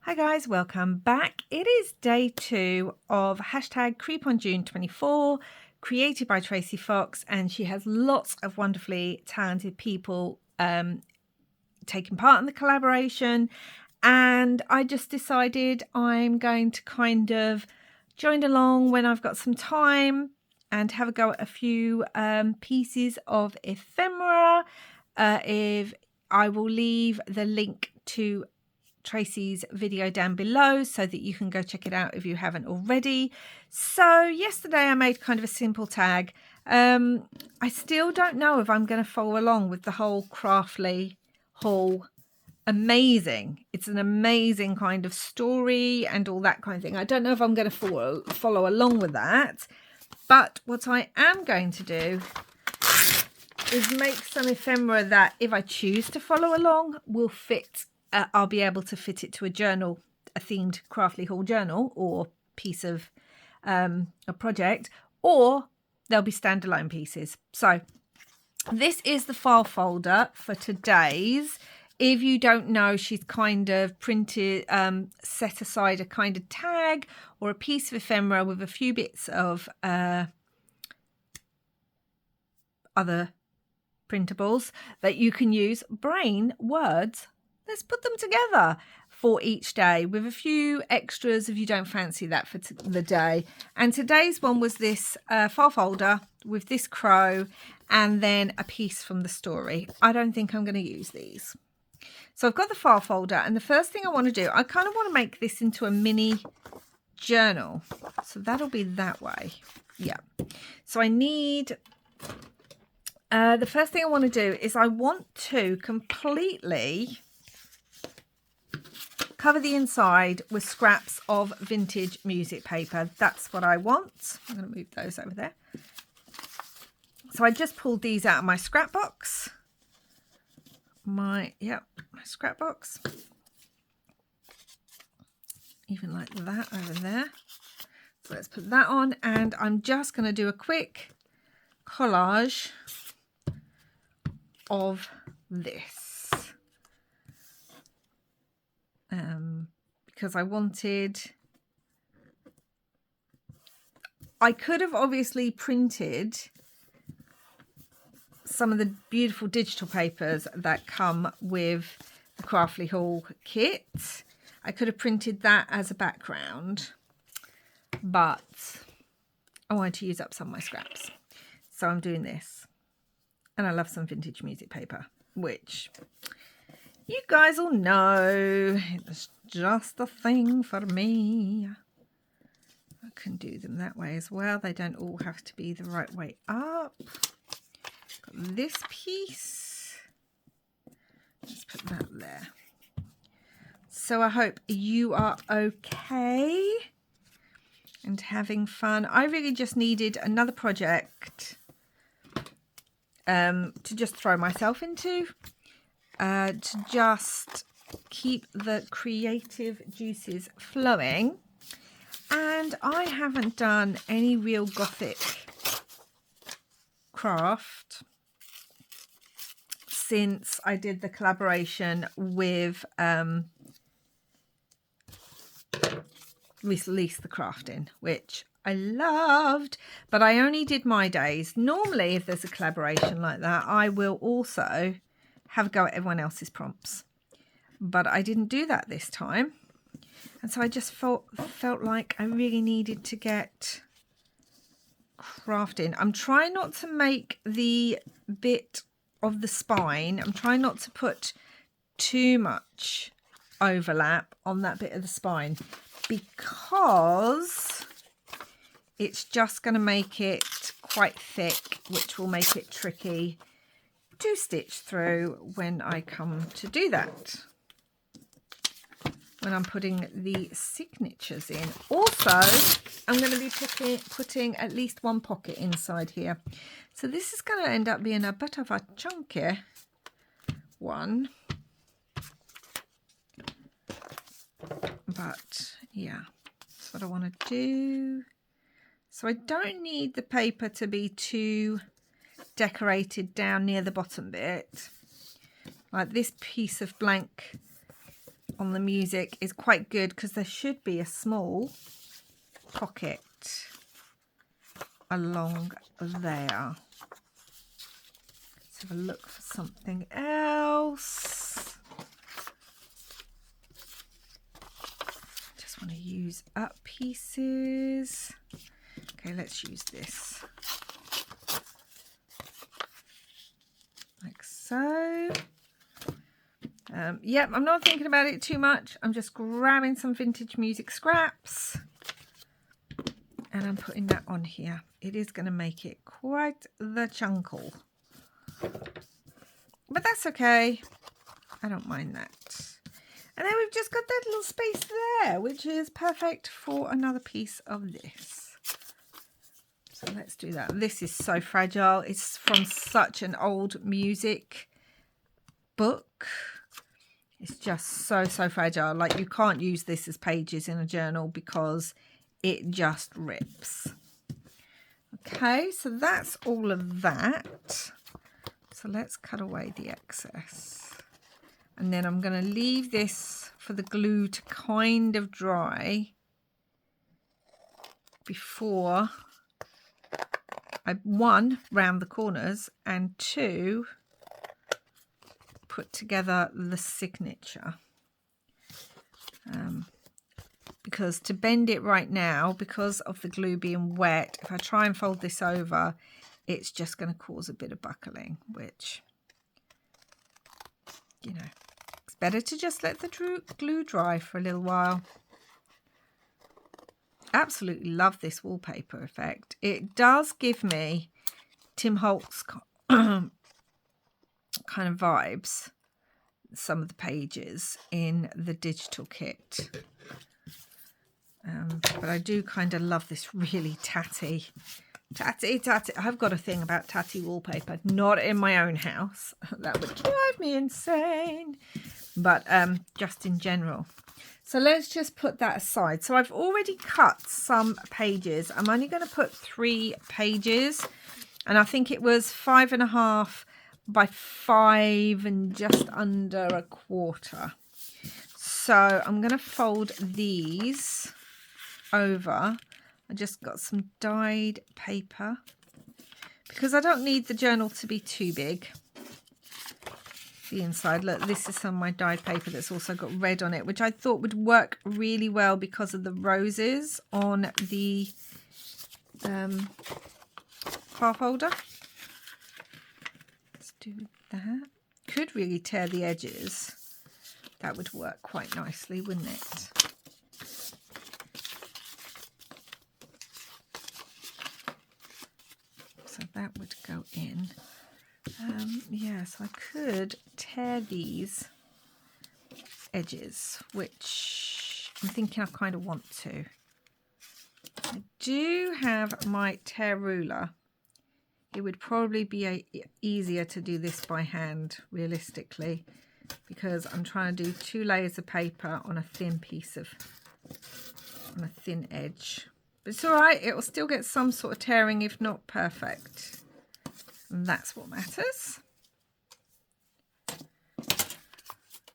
Hi guys, welcome back. It is day 2 of hashtag Creep on June 24, created by Tracy Fox, and she has lots of wonderfully talented people taking part in the collaboration. And I just decided I'm going to kind of join along when I've got some time and have a go at a few pieces of ephemera. If I will leave the link to Tracy's video down below so that you can go check it out if you haven't already. So yesterday I made kind of a simple tag. I still don't know if I'm going to follow along with the whole Craftly haul. Amazing. It's an amazing kind of story and all that kind of thing. I don't know if I'm going to follow along with that, but what I am going to do is make some ephemera that if I choose to follow along will fit. I'll be able to fit it to a journal, a themed Craftly haul journal or piece of a project, or they'll be standalone pieces. So this is the file folder for today's. If you don't know, she's kind of printed, set aside a kind of tag or a piece of ephemera with a few bits of other printables that you can use. Brain, words, let's put them together for each day with a few extras if you don't fancy that for the day. And today's one was this file folder with this crow and then a piece from the story. I don't think I'm going to use these. So I've got the file folder, and the first thing I want to do, I kind of want to make this into a mini journal. So that'll be that way. Yeah. So I need... the first thing I want to do is I want to completely cover the inside with scraps of vintage music paper. That's what I want. I'm going to move those over there. So I just pulled these out of my scrap box. My scrap box. Even like that over there. So let's put that on, and I'm just going to do a quick collage of this. Because I could have obviously printed some of the beautiful digital papers that come with the Craftly haul kit. I could have printed that as a background, but I wanted to use up some of my scraps. So I'm doing this. And I love some vintage music paper, which you guys all know it's just a thing for me. I can do them that way as well. They don't all have to be the right way up. Got this piece. Let's put that there. So I hope you are okay and having fun. I really just needed another project to just throw myself into. To just keep the creative juices flowing. And I haven't done any real gothic craft since I did the collaboration with Release the Crafting, which I loved, but I only did my days. Normally, if there's a collaboration like that, I will also have a go at everyone else's prompts, but I didn't do that this time, and so I just felt like I really needed to get crafting. I'm trying not to make the bit of the spine, I'm trying not to put too much overlap on that bit of the spine, because it's just going to make it quite thick, which will make it tricky to stitch through when I come to do that, when I'm putting the signatures in. Also, I'm going to be putting at least one pocket inside here. So this is going to end up being a bit of a chunky one. But yeah, that's what I want to do. So I don't need the paper to be too decorated down near the bottom bit. Like this piece of blank on the music is quite good because there should be a small pocket along there. Let's have a look for something else. Just want to use up pieces. Okay, let's use this. Like so. Yep, I'm not thinking about it too much. I'm just grabbing some vintage music scraps and I'm putting that on here. It is going to make it quite the chunkle. But that's okay. I don't mind that. And then we've just got that little space there, which is perfect for another piece of this. So let's do that. This is so fragile. It's from such an old music book. It's just so fragile. Like, you can't use this as pages in a journal because it just rips. Okay, so that's all of that. So let's cut away the excess. And then I'm going to leave this for the glue to kind of dry before I, one, round the corners, and two, put together the signature. Because to bend it right now, because of the glue being wet, if I try and fold this over, it's just going to cause a bit of buckling, which, you know, it's better to just let the glue dry for a little while. Absolutely love this wallpaper effect. It does give me Tim Holtz kind of vibes, some of the pages in the digital kit. But I do kind of love this really tatty. I've got a thing about tatty wallpaper, not in my own house. That would drive me insane. But just in general. So let's just put that aside. So I've already cut some pages. I'm only going to put 3 pages. And I think it was 5.5 by 5 and just under a quarter. So I'm going to fold these over. I just got some dyed paper because I don't need the journal to be too big. The inside, look, this is some of my dyed paper that's also got red on it, which I thought would work really well because of the roses on the file folder. Let's do that. Could really tear the edges. That would work quite nicely, wouldn't it? So that would go in. Yeah, so I could tear these edges, which I'm thinking I kind of want to. I do have my tear ruler. It would probably be easier to do this by hand, realistically, because I'm trying to do 2 layers of paper on a thin piece of, on a thin edge. But it's all right, it will still get some sort of tearing, if not perfect. And that's what matters.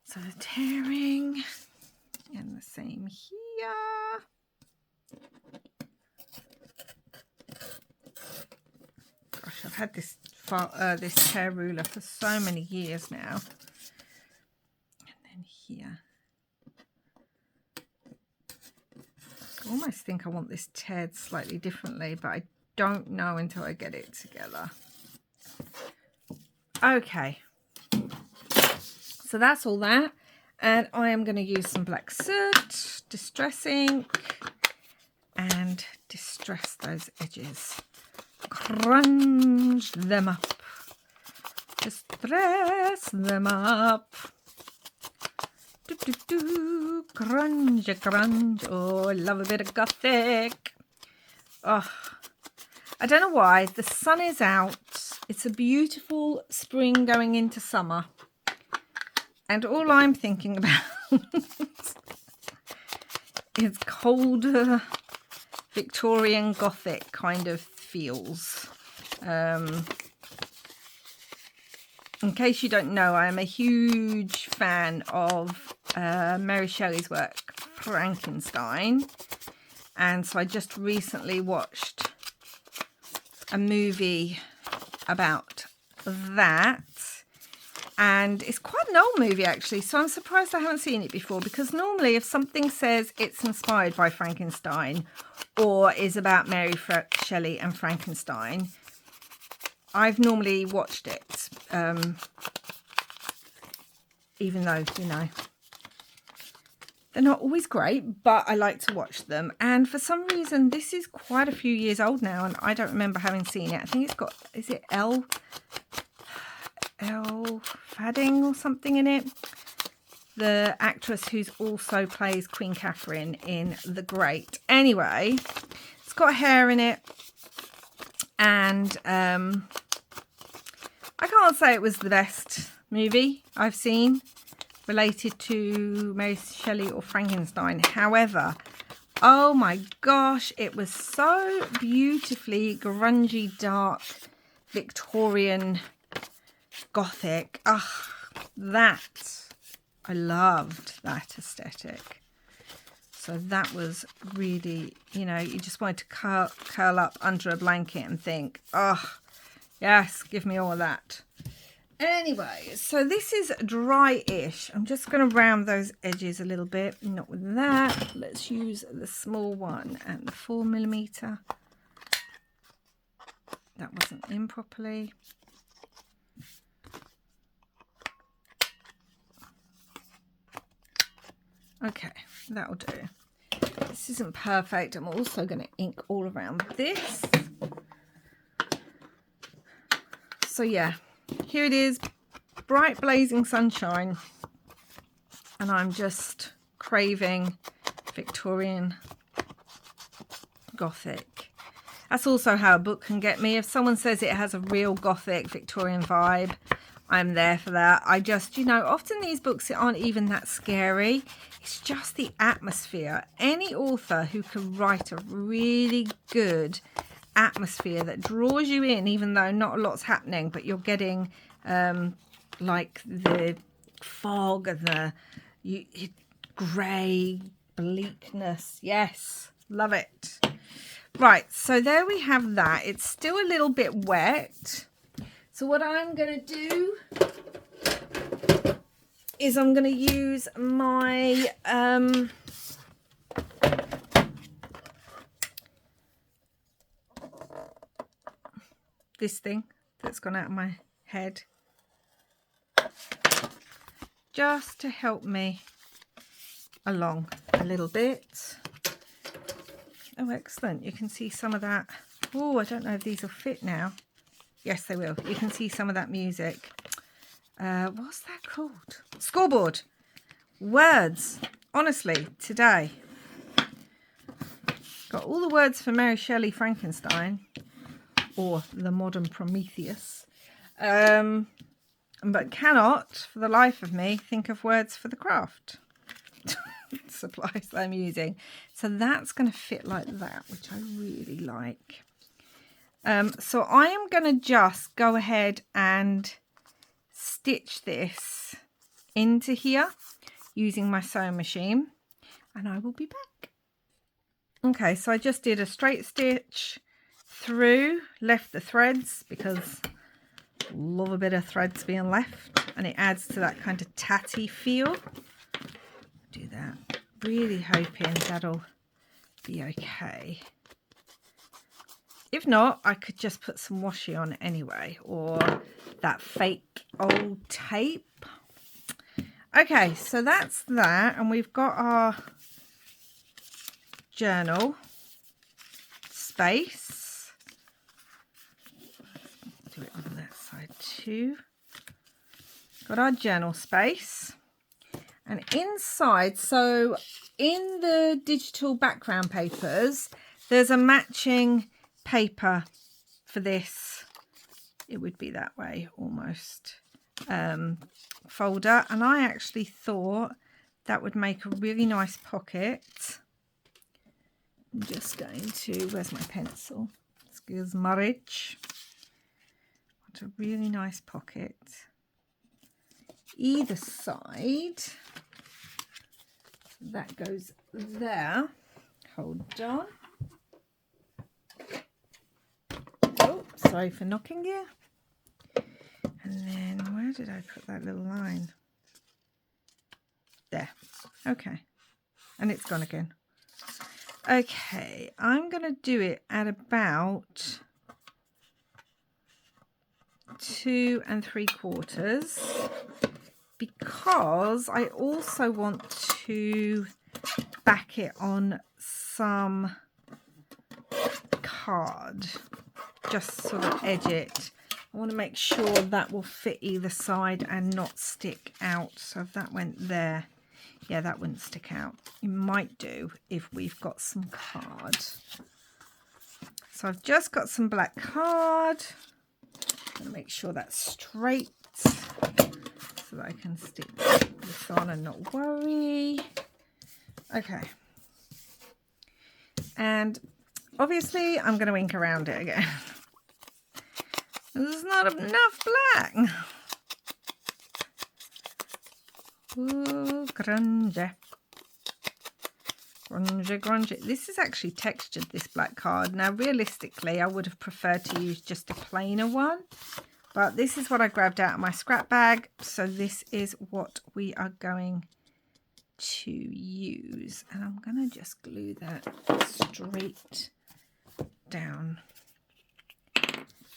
So the tearing, and the same here. Gosh, I've had this tear ruler for so many years now. And then here. I almost think I want this teared slightly differently, but I don't know until I get it together. Okay, so that's all that, and I am going to use some black soot, distress ink, and distress those edges. Crunch them up. Distress them up. Do, do, do. Crunch, crunch. Oh, I love a bit of gothic. Oh, I don't know why. The sun is out. It's a beautiful spring going into summer. And all I'm thinking about is colder Victorian Gothic kind of feels. In case you don't know, I am a huge fan of Mary Shelley's work, Frankenstein. And so I just recently watched a movie about that. And it's quite an old movie, actually. So I'm surprised I haven't seen it before, because normally if something says it's inspired by Frankenstein or is about Mary Shelley and Frankenstein, I've normally watched it. Even though, you know, they're not always great, but I like to watch them. And for some reason, this is quite a few years old now, and I don't remember having seen it. I think it's got, is it Elle Fanning or something in it? The actress who's also plays Queen Catherine in The Great. Anyway, it's got hair in it, and I can't say it was the best movie I've seen related to Mary Shelley or Frankenstein. However, oh my gosh, it was so beautifully grungy, dark, Victorian, gothic. That, I loved that aesthetic. So that was really, you know, you just wanted to curl up under a blanket and think, oh, yes, give me all of that. Anyway, so this is dry-ish. I'm just going to round those edges a little bit. Not with that. Let's use the small one and the 4mm. That wasn't in properly. Okay, that'll do. This isn't perfect. I'm also going to ink all around this. So yeah, here it is, bright blazing sunshine, and I'm just craving Victorian Gothic. That's also how a book can get me. If someone says it has a real Gothic Victorian vibe, I'm there for that. I just, you know, often these books aren't even that scary. It's just the atmosphere. Any author who can write a really good atmosphere that draws you in, even though not a lot's happening, but you're getting like the fog and the grey bleakness. Yes, love it. Right, so there we have that. It's still a little bit wet. So what I'm going to do is I'm going to use my this thing that's gone out of my head, just to help me along a little bit. Oh, excellent. You can see some of that. Oh, I don't know if these will fit now. Yes, they will. You can see some of that music. What's that called? Scoreboard. Words. Honestly, today. Got all the words for Mary Shelley Frankenstein, or the modern Prometheus. But cannot, for the life of me, think of words for the craft supplies that I'm using. So that's going to fit like that, which I really like. So I am going to just go ahead and stitch this into here using my sewing machine, and I will be back. Okay, so I just did a straight stitch through, left the threads because I love a bit of threads being left, and it adds to that kind of tatty feel. Do that. Really hoping that'll be okay. If not, I could just put some washi on anyway, or that fake old tape. Okay, so that's that, and we've got our journal space. Do it on that side too. Got our journal space, and inside, so in the digital background papers, there's a matching paper for this. It would be that way almost, folder, and I actually thought that would make a really nice pocket. I'm just going to, where's my pencil? Excuse my rich. Want a really nice pocket either side. that goes there. Hold on. Oh, sorry for knocking you. And then where did I put that little line? There. Okay. And it's gone again. Okay, I'm going to do it at about 2 3/4 because I also want to back it on some card, just sort of edge it. I want to make sure that will fit either side and not stick out. So if that went there, yeah, that wouldn't stick out. It might do if we've got some card. So I've just got some black card. I'm going to make sure that's straight so that I can stick this on and not worry. Okay. And obviously I'm going to ink around it again. There's not enough black. Ooh, grunge. Grunge, grunge. This is actually textured, this black card. Now, realistically, I would have preferred to use just a plainer one. But this is what I grabbed out of my scrap bag. So this is what we are going to use. And I'm going to just glue that straight down.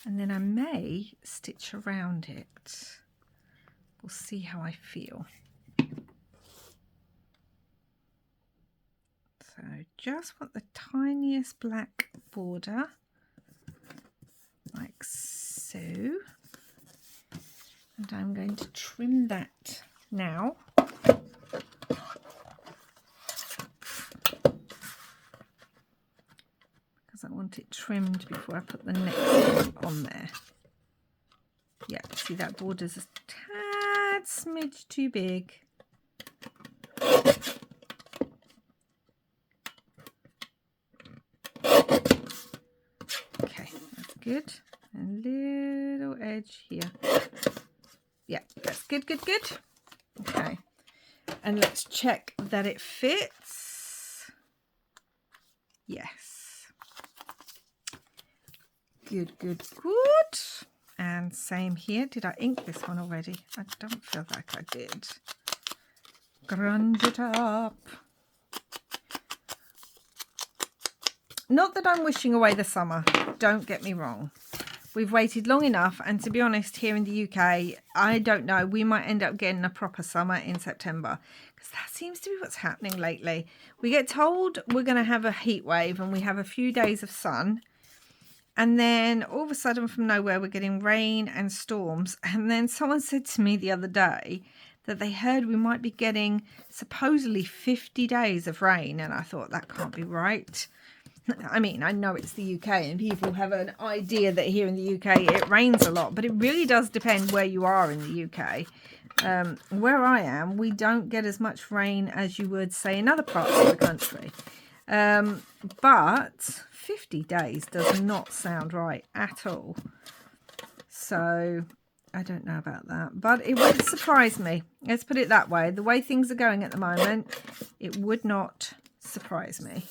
And then I may stitch around it. We'll see how I feel. So just want the tiniest black border, like so. And I'm going to trim that now. Because I want it trimmed before I put the next one on there. Yeah, see that border's a tad smidge too big. Okay, that's good. A little edge here. Yeah, that's good, good, good. Okay, and let's check that it fits. Yes. Good, good, good. And same here. Did I ink this one already? I don't feel like I did. Grunge it up. Not that I'm wishing away the summer. Don't get me wrong. We've waited long enough. And to be honest, here in the UK, I don't know. We might end up getting a proper summer in September. Because that seems to be what's happening lately. We get told we're going to have a heat wave and we have a few days of sun. And then all of a sudden from nowhere, we're getting rain and storms. And then someone said to me the other day that they heard we might be getting supposedly 50 days of rain. And I thought that can't be right. I mean, I know it's the UK and people have an idea that here in the UK it rains a lot. But it really does depend where you are in the UK. Where I am, we don't get as much rain as you would, say, in other parts of the country. But 50 days does not sound right at all. So I don't know about that, but it wouldn't surprise me. Let's put it that way. The way things are going at the moment, it would not surprise me.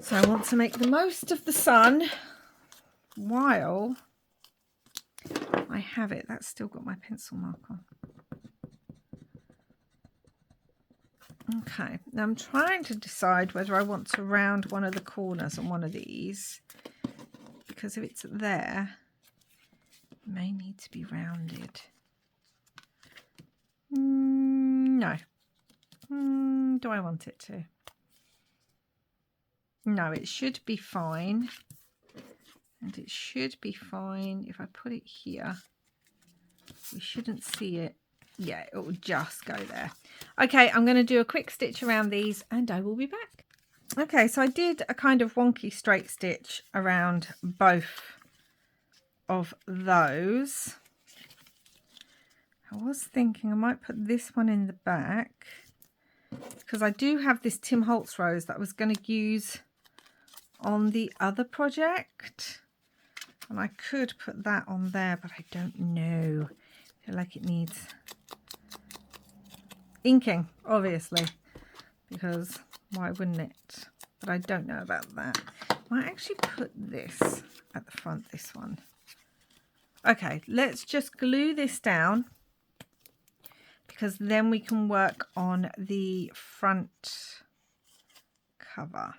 So I want to make the most of the sun while I have it. That's still got my pencil mark on. Okay, now I'm trying to decide whether I want to round one of the corners on one of these, because if it's there, it may need to be rounded. No. Do I want it to? No, it should be fine. And it should be fine if I put it here. We shouldn't see it. Yeah, it will just go there. Okay, I'm going to do a quick stitch around these and I will be back. Okay, so I did a kind of wonky straight stitch around both of those. I was thinking I might put this one in the back because I do have this Tim Holtz rose that I was going to use on the other project. And I could put that on there, but I don't know. I feel like it needs inking, obviously, because why wouldn't it? But I don't know about that. I might actually put this at the front, this one. Okay, let's just glue this down, because then we can work on the front cover.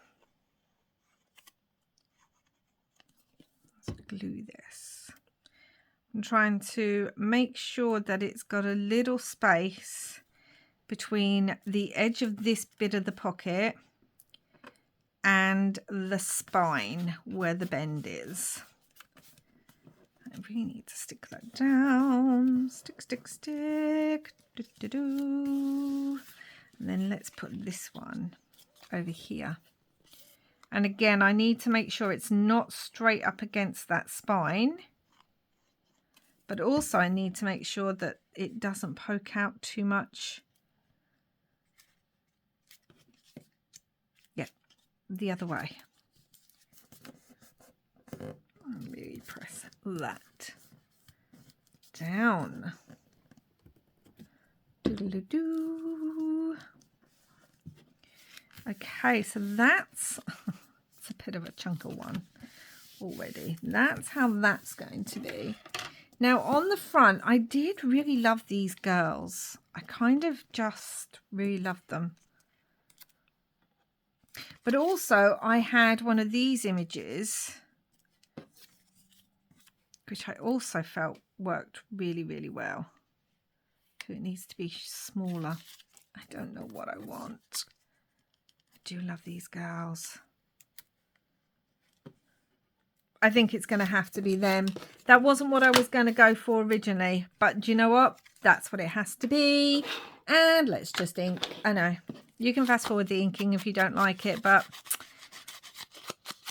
Let's glue this. I'm trying to make sure that it's got a little space between the edge of this bit of the pocket and the spine where the bend is. I really need to stick that down. Stick, stick, stick. Do, do, do. And then let's put this one over here. And again, I need to make sure it's not straight up against that spine. But also I need to make sure that it doesn't poke out too much. Yeah, the other way. Really press that down. Doodle-doo. Okay, so that's it's a bit of a chunker one already. That's how that's going to be. Now on the front, I did really love these girls. I kind of just really loved them. But also I had one of these images, which I also felt worked really, really well. So it needs to be smaller. I don't know what I want. I do love these girls. I think it's going to have to be them. That wasn't what I was going to go for originally, but do you know what? That's what it has to be. And let's just ink. I know you can fast forward the inking if you don't like it, but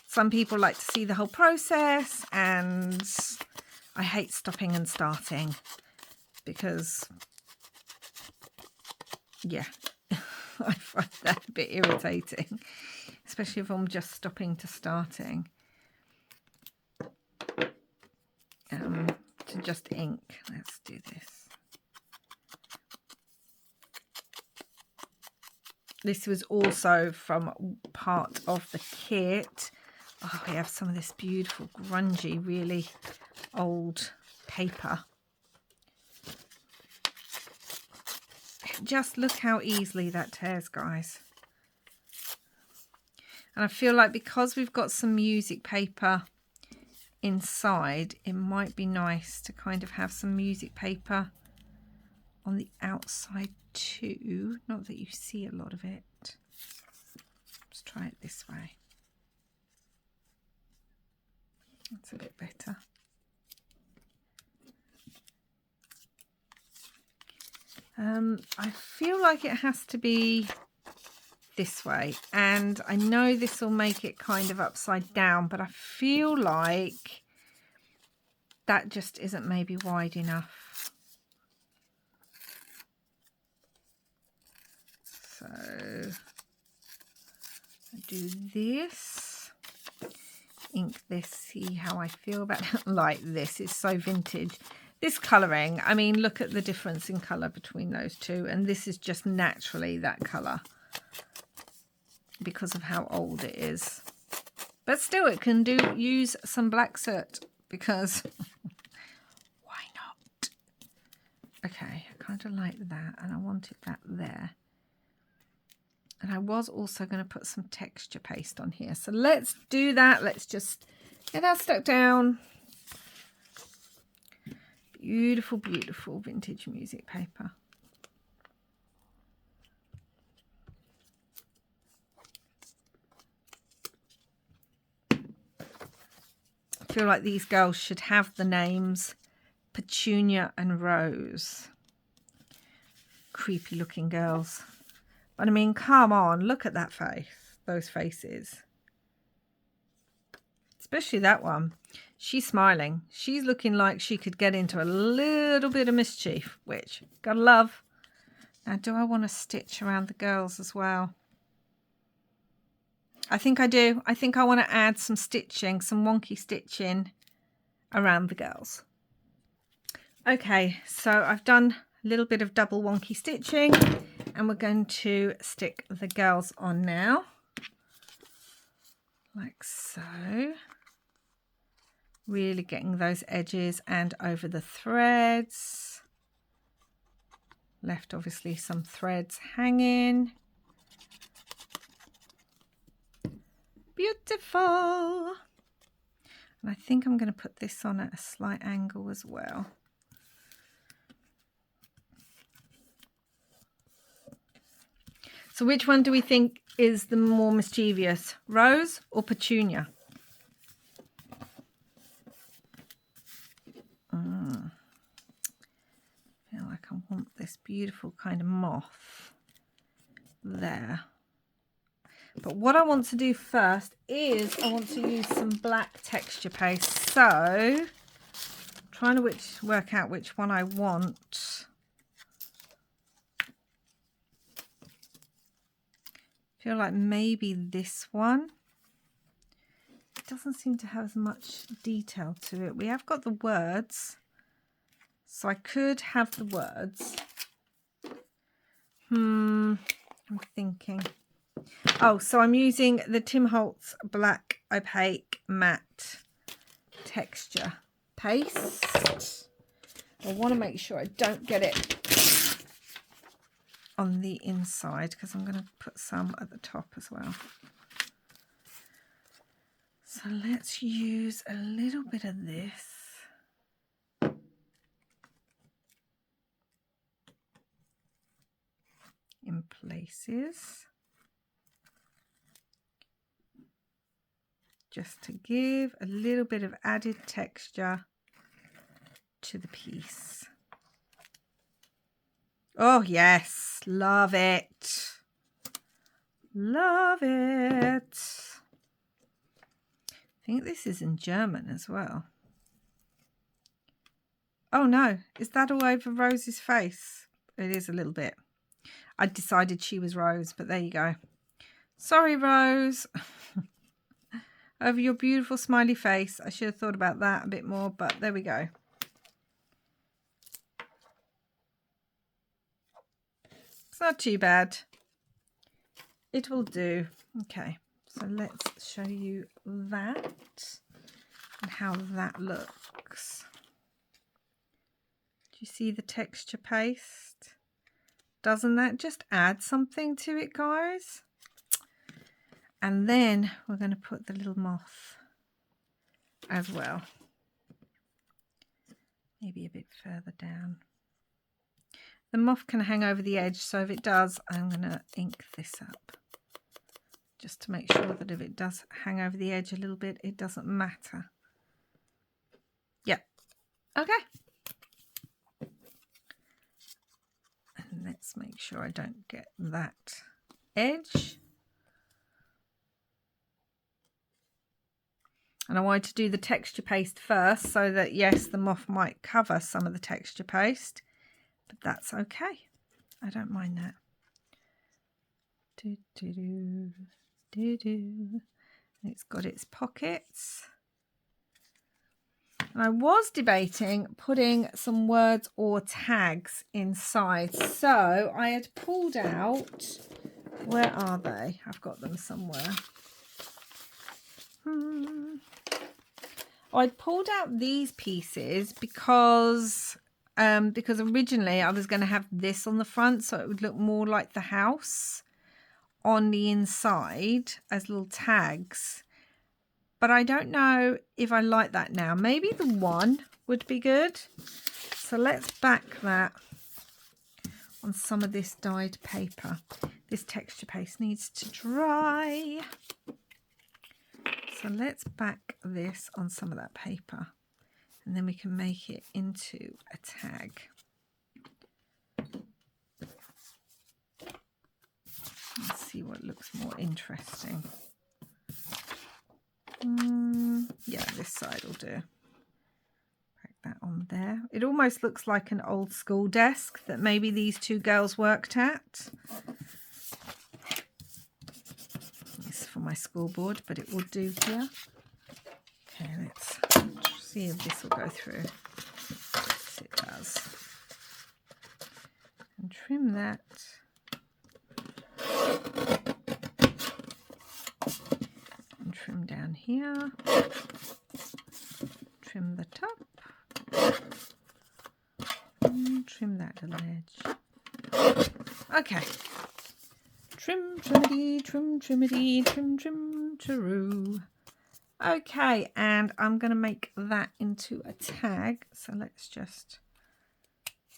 some people like to see the whole process, and I hate stopping and starting because, yeah, I find that a bit irritating, especially if I'm just stopping to starting. To just ink. Let's do this. This was also from part of the kit. Oh, we have some of this beautiful, grungy, really old paper. Just look how easily that tears, guys. And I feel like because we've got some music paper inside, it might be nice to kind of have some music paper on the outside too. Not that you see a lot of it. Let's try it this way. That's a bit better. I feel like it has to be this way, and I know this will make it kind of upside down, but I feel like that just isn't maybe wide enough. So I do this, ink this, see how I feel about it. Like this, it's so vintage. This colouring, I mean, look at the difference in colour between those two, and this is just naturally that colour because of how old it is. But still, it can use some black soot, because why not? Okay, I kind of like that, and I wanted that there. And I was also going to put some texture paste on here. So let's do that. Let's just get that stuck down. Beautiful, beautiful vintage music paper. I feel like these girls should have the names Petunia and Rose. Creepy looking girls. But I mean, come on, look at that face, those faces. Especially that one. She's smiling. She's looking like she could get into a little bit of mischief, which gotta love. Now, do I want to stitch around the girls as well? I think I do. I think I want to add some stitching, some wonky stitching around the girls. Okay, so I've done a little bit of double wonky stitching, And we're going to stick the girls on now, like so. Really getting those edges and over the threads. Left obviously some threads hanging. Beautiful. And I think I'm going to put this on at a slight angle as well. So which one do we think is the more mischievous, Rose or Petunia? I feel like I want this beautiful kind of moth there. But what I want to do first is I want to use some black texture paste. So I'm trying to work out which one I want. I feel like maybe this one. It doesn't seem to have as much detail to it. We have got the words, so I could have the words. I'm thinking. Oh, so I'm using the Tim Holtz Black Opaque Matte Texture Paste. I want to make sure I don't get it on the inside because I'm going to put some at the top as well. So let's use a little bit of this. In places. Just to give a little bit of added texture to the piece. Oh yes, love it. Love it. I think this is in German as well. Oh no, is that all over Rose's face? It is a little bit. I decided she was Rose, but there you go. Sorry, Rose. Over your beautiful smiley face. I should have thought about that a bit more, but there we go. It's not too bad. It will do. Okay, so let's show you that and how that looks. Do you see the texture paste? Doesn't that just add something to it, guys? And then we're going to put the little moth as well. Maybe a bit further down. The moth can hang over the edge, so if it does, I'm going to ink this up. Just to make sure that if it does hang over the edge a little bit, it doesn't matter. Yep. Okay. And let's make sure I don't get that edge. And I wanted to do the texture paste first so that, yes, the moth might cover some of the texture paste, but that's okay. I don't mind that. And it's got its pockets. And I was debating putting some words or tags inside. So I had pulled out, where are they? I've got them somewhere. I pulled out these pieces because originally I was going to have this on the front so it would look more like the house on the inside as little tags. But I don't know if I like that now. Maybe the one would be good. So let's back that on some of this dyed paper. This texture paste needs to dry. So let's back this on some of that paper and then we can make it into a tag. Let's see what looks more interesting. Yeah, this side will do. Back that on there. It almost looks like an old school desk that maybe these two girls worked at. For my school board, but it will do here. Okay, let's see if this will go through. Yes, it does. And trim that here. Trim the top. And trim that little edge. Okay. Trim, trimmity, trim, trimmity, trim, trim, taroo. Okay, and I'm going to make that into a tag. So let's just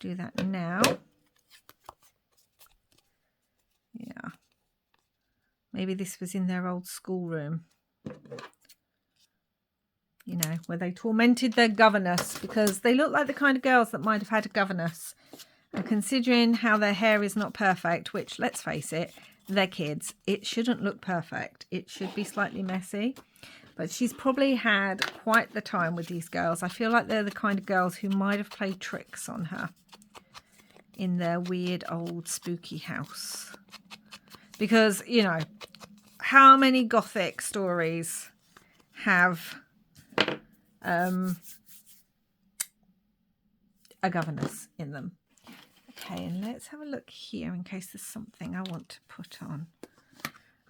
do that now. Yeah. Maybe this was in their old schoolroom. You know, where they tormented their governess, because they look like the kind of girls that might have had a governess. And considering how their hair is not perfect, which, let's face it, they're kids, it shouldn't look perfect. It should be slightly messy. But she's probably had quite the time with these girls. I feel like they're the kind of girls who might have played tricks on her in their weird old spooky house. Because, you know, how many Gothic stories have a governess in them? Okay, and let's have a look here in case there's something I want to put on.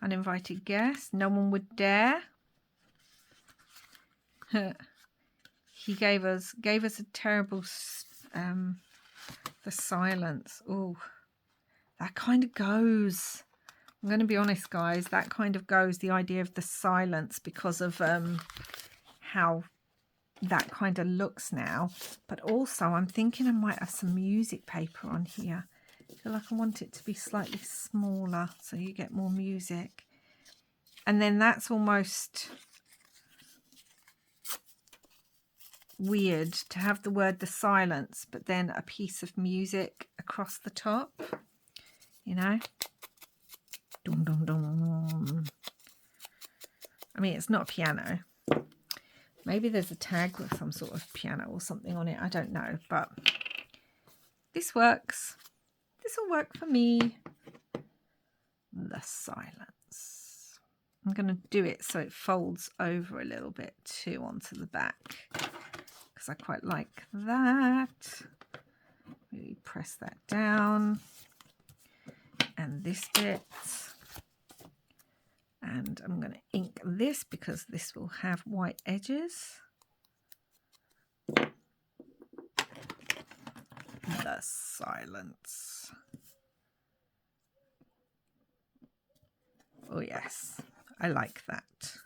Uninvited guest. No one would dare. He gave us a terrible the silence. Oh, that kind of goes. I'm going to be honest, guys, that kind of goes, the idea of the silence, because of how that kind of looks now. But also I'm thinking I might have some music paper on here. I feel like I want it to be slightly smaller so you get more music. And then that's almost weird to have the word the silence, but then a piece of music across the top, you know. Dum, dum, dum. I mean, it's not a piano. Maybe there's a tag with some sort of piano or something on it. I don't know, but this works. This will work for me. The silence. I'm going to do it so it folds over a little bit too onto the back, because I quite like that. Really press that down. And this bit. And I'm going to ink this because this will have white edges. The silence. Oh yes, I like that.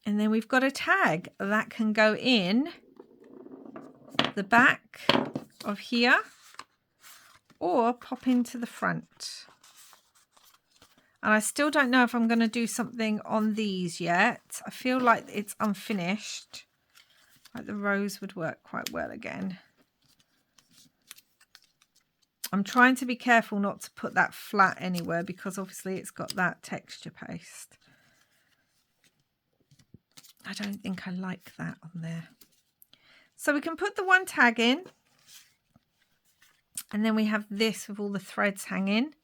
And then we've got a tag that can go in the back of here or pop into the front. And I still don't know if I'm going to do something on these yet. I feel like it's unfinished. Like the rose would work quite well again. I'm trying to be careful not to put that flat anywhere, because obviously it's got that texture paste. I don't think I like that on there. So we can put the one tag in. And then we have this with all the threads hanging.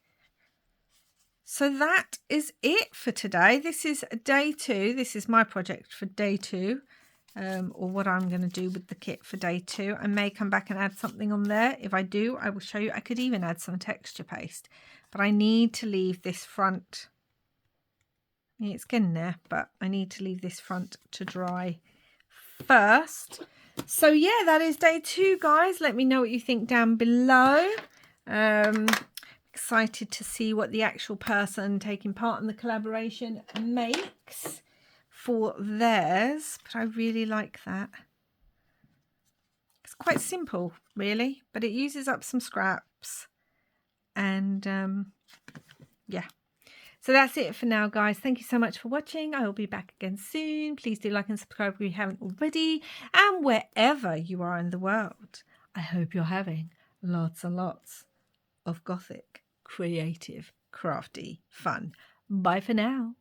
So that is it for today. This is day 2. This is my project for day 2, or what I'm going to do with the kit for day 2. I may come back and add something on there. If I do, I will show you. I could even add some texture paste, but I need to leave this front. It's getting there, but I need to leave this front to dry first. So yeah, that is day 2, guys. Let me know what you think down below. Excited to see what the actual person taking part in the collaboration makes for theirs, but I really like that. It's quite simple, really, but it uses up some scraps. And yeah, so that's it for now, guys. Thank you so much for watching. I will be back again soon. Please do like and subscribe if you haven't already, and wherever you are in the world, I hope you're having lots and lots of Gothic creative, crafty fun. Bye for now.